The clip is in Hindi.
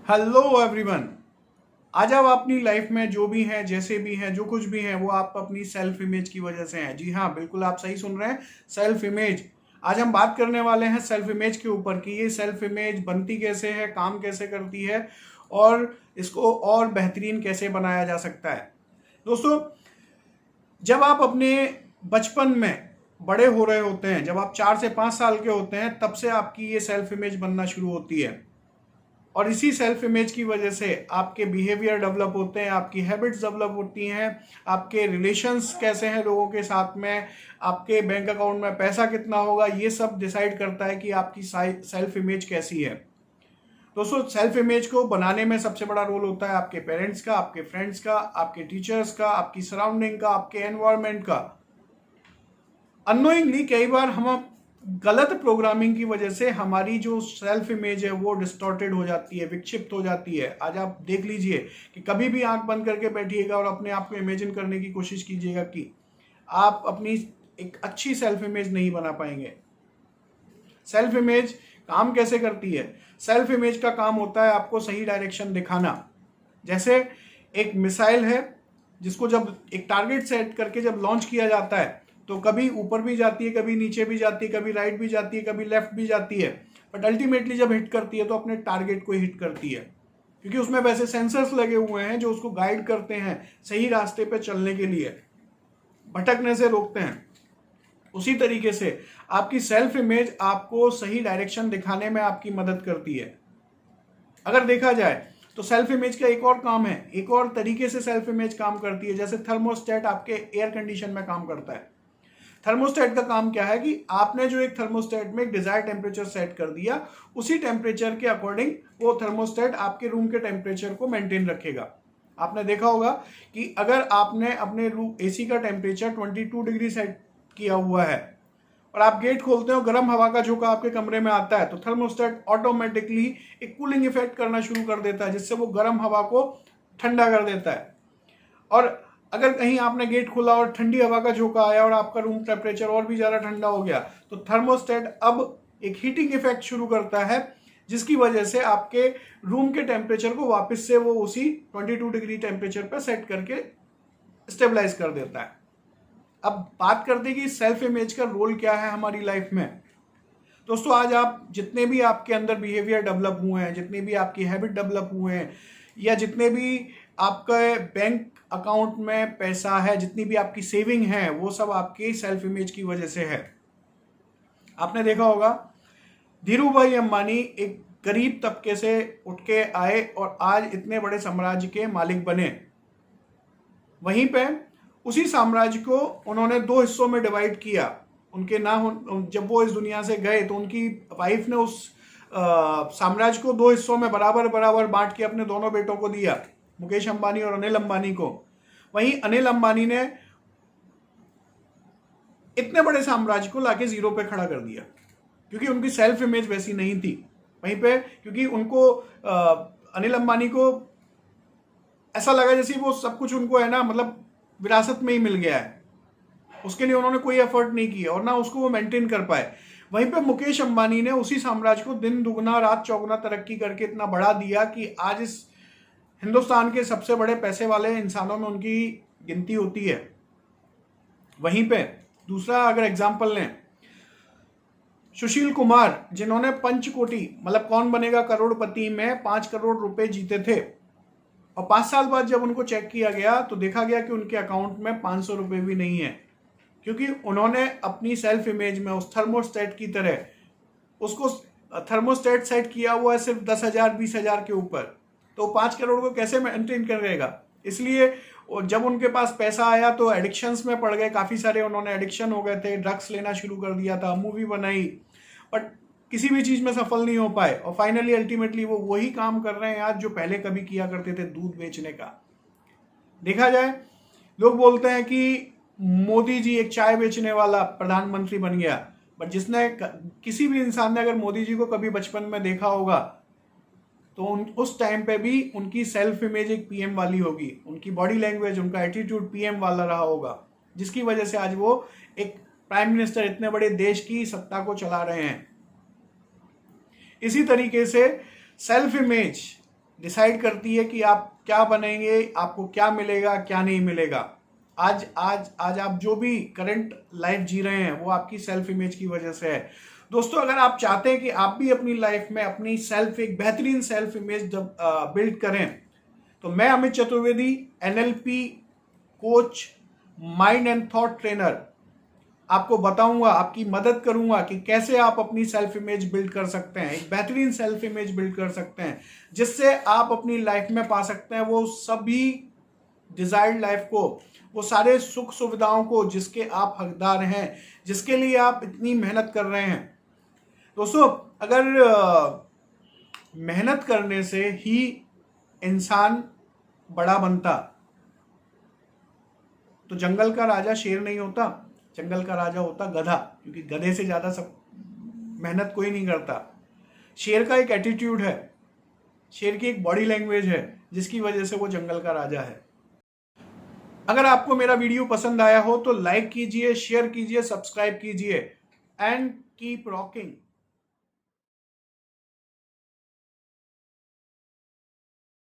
Hello everyone. आज आप अपनी लाइफ में जो भी हैं, जैसे भी हैं, जो कुछ भी हैं, वो आप अपनी सेल्फ इमेज की वजह से हैं। जी हाँ, बिल्कुल आप सही सुन रहे हैं। Self image. आज हम बात करने वाले हैं सेल्फ इमेज के ऊपर कि ये सेल्फ इमेज बनती कैसे है, काम कैसे करती है और इसको और बेहतरीन कैसे बनाया जा सकता है। दोस्तों, जब आप अपने बचपन में बड़े हो रहे होते हैं, जब आप 4 से 5 साल के होते हैं, तब से आपकी ये सेल्फ इमेज बनना शुरू होती है और इसी सेल्फ इमेज की वजह से आपके बिहेवियर डेवलप होते हैं, आपकी हैबिट्स डेवलप होती हैं, आपके रिलेशंस कैसे हैं लोगों के साथ में, आपके बैंक अकाउंट में पैसा कितना होगा, ये सब डिसाइड करता है कि आपकी सेल्फ इमेज कैसी है। दोस्तों, सेल्फ इमेज को बनाने में सबसे बड़ा रोल होता है आपके पेरेंट्स का, आपके फ्रेंड्स का, आपके टीचर्स का, आपकी सराउंडिंग का, आपके एनवायरमेंट का। अननोइंगली कई बार हम गलत प्रोग्रामिंग की वजह से हमारी जो सेल्फ इमेज है वो डिस्टॉर्टेड हो जाती है, विक्षिप्त हो जाती है। आज आप देख लीजिए कि कभी भी आंख बंद करके बैठिएगा और अपने आप को इमेजिन करने की कोशिश कीजिएगा कि आप अपनी एक अच्छी सेल्फ इमेज नहीं बना पाएंगे। सेल्फ इमेज काम कैसे करती है? सेल्फ इमेज का काम होता है आपको सही डायरेक्शन दिखाना। जैसे एक मिसाइल है जिसको जब एक टारगेट सेट करके जब लॉन्च किया जाता है तो कभी ऊपर भी जाती है, कभी नीचे भी जाती है, कभी राइट भी जाती है, कभी लेफ्ट भी जाती है, बट अल्टीमेटली जब हिट करती है तो अपने टारगेट को हिट करती है, क्योंकि उसमें वैसे सेंसर्स लगे हुए हैं जो उसको गाइड करते हैं सही रास्ते पे चलने के लिए, भटकने से रोकते हैं। उसी तरीके से आपकी सेल्फ इमेज आपको सही डायरेक्शन दिखाने में आपकी मदद करती है। अगर देखा जाए तो सेल्फ इमेज का एक और काम है, एक और तरीके से सेल्फ इमेज काम करती है। जैसे थर्मोस्टेट आपके एयर कंडीशन में काम करता है। थर्मोस्टेट का काम क्या है कि आपने जो एक थर्मोस्टेट में एक डिजायर्ड टेम्परेचर सेट कर दिया, उसी टेम्परेचर के अकॉर्डिंग वो थर्मोस्टेट आपके रूम के टेम्परेचर को मेंटेन रखेगा। आपने देखा होगा कि अगर आपने अपने रूम एसी का टेम्परेचर 22 डिग्री सेट किया हुआ है और आप गेट खोलते हो, गर्म हवा का झोंका आपके कमरे में आता है, तो थर्मोस्टेट ऑटोमेटिकली एक कूलिंग इफेक्ट करना शुरू कर देता है, जिससे वो गर्म हवा को ठंडा कर देता है। और अगर कहीं आपने गेट खोला और ठंडी हवा का झोंका आया और आपका रूम टेम्परेचर और भी ज्यादा ठंडा हो गया, तो थर्मोस्टेट अब एक हीटिंग इफेक्ट शुरू करता है, जिसकी वजह से आपके रूम के टेम्परेचर को वापस से वो उसी 22 डिग्री टेम्परेचर पर सेट करके स्टेबलाइज कर देता है। अब बात करते हैं कि सेल्फ इमेज का रोल क्या है हमारी लाइफ में। दोस्तों, आज आप जितने भी आपके अंदर बिहेवियर डेवलप हुए हैं, जितने भी आपकी हैबिट डेवलप हुए हैं, या जितने भी आपके बैंक अकाउंट में पैसा है, जितनी भी आपकी सेविंग है, वो सब आपकी सेल्फ इमेज की वजह से है। आपने देखा होगा धीरू भाई अंबानी एक गरीब तबके से उठ के आए और आज इतने बड़े साम्राज्य के मालिक बने। वहीं पे उसी साम्राज्य को उन्होंने 2 हिस्सों में डिवाइड किया। उनके ना जब वो इस दुनिया से गए तो उनकी वाइफ ने उस साम्राज्य को 2 हिस्सों में बराबर बराबर बांट के अपने दोनों बेटों को दिया, मुकेश अंबानी और अनिल अंबानी को। वहीं अनिल अंबानी ने इतने बड़े साम्राज्य को लाके जीरो पे खड़ा कर दिया, क्योंकि उनकी सेल्फ इमेज वैसी नहीं थी। वहीं पे क्योंकि उनको अनिल अंबानी को ऐसा लगा जैसे वो सब कुछ उनको है ना, मतलब विरासत में ही मिल गया है, उसके लिए उन्होंने कोई एफर्ट नहीं किया और ना उसको वो मेंटेन कर पाए। वहीं पे मुकेश अंबानी ने उसी साम्राज्य को दिन दुगना रात चौगुना तरक्की करके इतना बढ़ा दिया कि आज इस हिंदुस्तान के सबसे बड़े पैसे वाले इंसानों में उनकी गिनती होती है। वहीं पे दूसरा अगर एग्जाम्पल लें, सुशील कुमार, जिन्होंने पंचकोटी मतलब कौन बनेगा करोड़पति में 5 करोड़ रुपए जीते थे, और 5 साल बाद जब उनको चेक किया गया तो देखा गया कि उनके अकाउंट में 500 रुपए भी नहीं है, क्योंकि उन्होंने अपनी सेल्फ इमेज में उस थर्मोस्टेट की तरह उसको थर्मोस्टेट सेट किया हुआ है सिर्फ 10,000 20,000 के ऊपर, तो 5 करोड़ को कैसे मेंटेन करेगा। इसलिए जब उनके पास पैसा आया तो एडिक्शंस में पड़ गए, काफी सारे उन्होंने एडिक्शन हो गए थे, ड्रग्स लेना शुरू कर दिया था, मूवी बनाई, बट किसी भी चीज में सफल नहीं हो पाए और फाइनली अल्टीमेटली वो वही काम कर रहे हैं आज जो पहले कभी किया करते थे, दूध बेचने का। देखा जाए, लोग बोलते हैं कि मोदी जी एक चाय बेचने वाला प्रधानमंत्री बन गया, बट जिसने किसी भी इंसान ने अगर मोदी जी को कभी बचपन में देखा होगा तो उस टाइम पे भी उनकी सेल्फ इमेज एक पीएम वाली होगी, उनकी बॉडी लैंग्वेज, उनका एटीट्यूड पीएम वाला रहा होगा, जिसकी वजह से आज वो एक प्राइम मिनिस्टर इतने बड़े देश की सत्ता को चला रहे हैं। इसी तरीके से सेल्फ इमेज डिसाइड करती है कि आप क्या बनेंगे, आपको क्या मिलेगा, क्या नहीं मिलेगा। आज आज आज आप जो भी करंट लाइफ जी रहे हैं वो आपकी सेल्फ इमेज की वजह से है। दोस्तों, अगर आप चाहते हैं कि आप भी अपनी लाइफ में अपनी एक बेहतरीन सेल्फ इमेज बिल्ड करें, तो मैं Amit Chaturvedi, NLP coach, mind and thought trainer, आपको बताऊंगा, आपकी मदद करूंगा कि कैसे आप अपनी सेल्फ इमेज बिल्ड कर सकते हैं, एक बेहतरीन सेल्फ इमेज बिल्ड कर सकते हैं, जिससे आप अपनी लाइफ में पा सकते हैं वो सभी डिजायर्ड लाइफ को, वो सारे सुख सुविधाओं को जिसके आप हकदार हैं, जिसके लिए आप इतनी मेहनत कर रहे हैं। दोस्तों, अगर मेहनत करने से ही इंसान बड़ा बनता तो जंगल का राजा शेर नहीं होता, जंगल का राजा होता गधा, क्योंकि गधे से ज्यादा सब मेहनत कोई नहीं करता। शेर का एक एटीट्यूड है, शेर की एक बॉडी लैंग्वेज है, जिसकी वजह से वो जंगल का राजा है। अगर आपको मेरा वीडियो पसंद आया हो तो लाइक कीजिए, शेयर कीजिए, सब्सक्राइब कीजिए एंड कीप रॉकिंग।